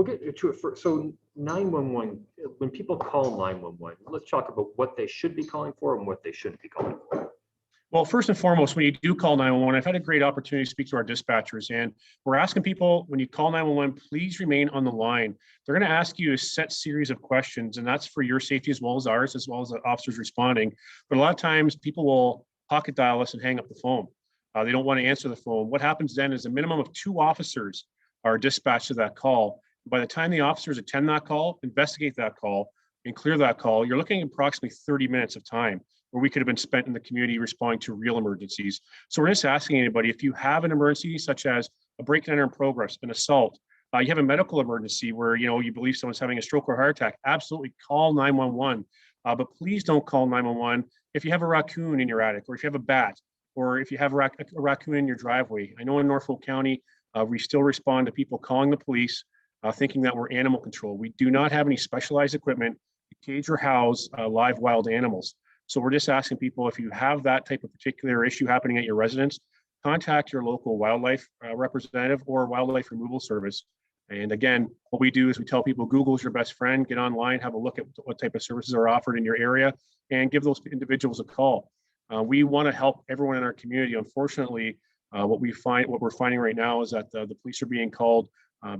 we'll get to it first. So 911, when people call 911, let's talk about what they should be calling for and what they shouldn't be calling for. Well, first and foremost, when you do call 911, I've had a great opportunity to speak to our dispatchers, and we're asking people, when you call 911, please remain on the line. They're going to ask you a set series of questions, and that's for your safety as well as ours, as well as the officers responding. But a lot of times people will pocket dial us and hang up the phone. They don't want to answer the phone. What happens then is a minimum of 2 officers are dispatched to that call. By the time the officers attend that call, investigate that call, and clear that call, you're looking at approximately 30 minutes of time where we could have been spent in the community responding to real emergencies. So we're just asking anybody, if you have an emergency such as a break and enter in progress, an assault, you have a medical emergency where you believe someone's having a stroke or heart attack, absolutely call 911. But please don't call 911 if you have a raccoon in your attic, or if you have a bat, or if you have a raccoon in your driveway. I know in Norfolk County, we still respond to people calling the police, thinking that we're animal control. We do not have any specialized equipment to cage or house live wild animals. So we're just asking people, if you have that type of particular issue happening at your residence, contact your local wildlife representative or wildlife removal service. And again, what we do is we tell people Google is your best friend. Get online, have a look at what type of services are offered in your area, and give those individuals a call. We want to help everyone in our community. Unfortunately, what we're finding right now is that the police are being called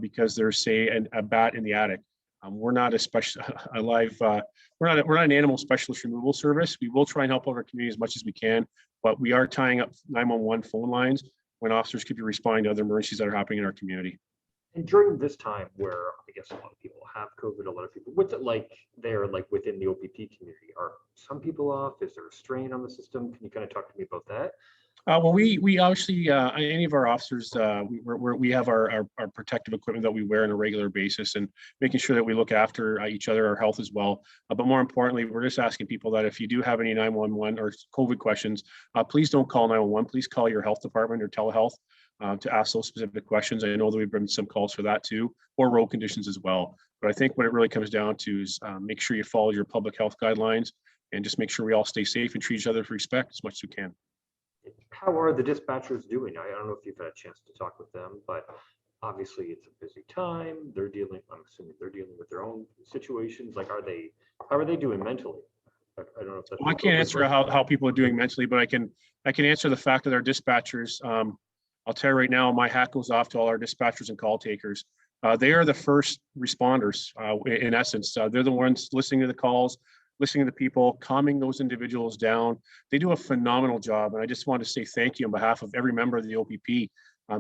because there's, say, a bat in the attic. We're not we're not an animal specialist removal service. We will try and help out our community as much as we can, but we are tying up 911 phone lines when officers could be responding to other emergencies that are happening in our community. And during this time where I guess a lot of people have COVID, a lot of people, what's it like there, like within the OPP community? Are some people off? Is there a strain on the system? Can you kind of talk to me about that? Well, we obviously, any of our officers, we have our protective equipment that we wear on a regular basis, and making sure that we look after each other, our health as well. But more importantly, we're just asking people that if you do have any 911 or COVID questions, please don't call 911. Please call your health department or telehealth to ask those specific questions. I know that we've been some calls for that too, or road conditions as well. But I think what it really comes down to is make sure you follow your public health guidelines, and just make sure we all stay safe and treat each other with respect as much as we can. How are the dispatchers doing? I don't know if you've had a chance to talk with them, but obviously it's a busy time. I'm assuming they're dealing with their own situations. Like, how are they doing mentally? I don't know if that's. Well, I can't answer how people are doing mentally, but I can answer the fact that our dispatchers, I'll tell you right now, my hat goes off to all our dispatchers and call takers. They are the first responders, in essence. They're the ones listening to the calls, listening to the people, calming those individuals down. They do a phenomenal job. And I just want to say thank you on behalf of every member of the OPP.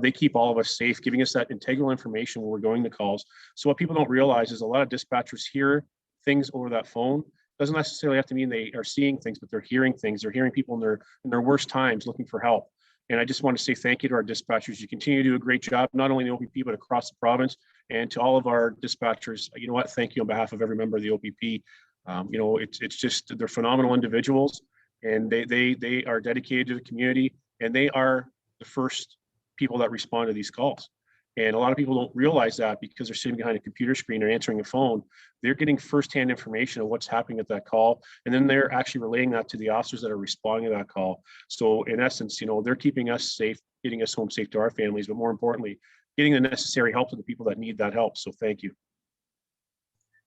They keep all of us safe, giving us that integral information when we're going to calls. So what people don't realize is a lot of dispatchers hear things over that phone. Doesn't necessarily have to mean they are seeing things, but they're hearing things. They're hearing people in their worst times looking for help. And I just want to say thank you to our dispatchers. You continue to do a great job, not only in the OPP, but across the province. And to all of our dispatchers, you know what, thank you on behalf of every member of the OPP. It's just, they're phenomenal individuals, and they are dedicated to the community, and they are the first people that respond to these calls. And a lot of people don't realize that because they're sitting behind a computer screen or answering a phone. They're getting firsthand information of what's happening at that call, and then they're actually relaying that to the officers that are responding to that call. So in essence, they're keeping us safe, getting us home safe to our families, but more importantly, getting the necessary help to the people that need that help. So thank you.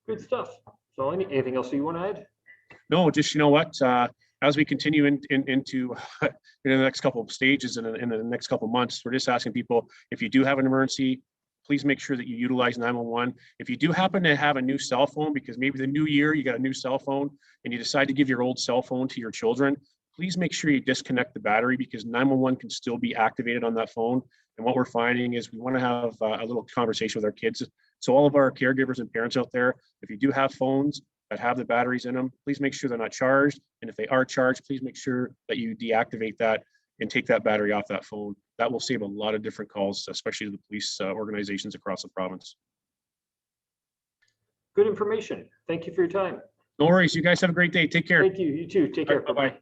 Good stuff. So anything else you want to add? No, just, as we continue into the next couple of stages and in the next couple of months, we're just asking people, if you do have an emergency, please make sure that you utilize 911. If you do happen to have a new cell phone, because maybe the new year you got a new cell phone and you decide to give your old cell phone to your children, please make sure you disconnect the battery, because 911 can still be activated on that phone. And what we're finding is we want to have a little conversation with our kids. So all of our caregivers and parents out there, if you do have phones that have the batteries in them, please make sure they're not charged. And if they are charged, please make sure that you deactivate that and take that battery off that phone. That will save a lot of different calls, especially to the police organizations across the province. Good information. Thank you for your time. No worries. You guys have a great day. Take care. Thank you. You too. Take care. Bye-bye.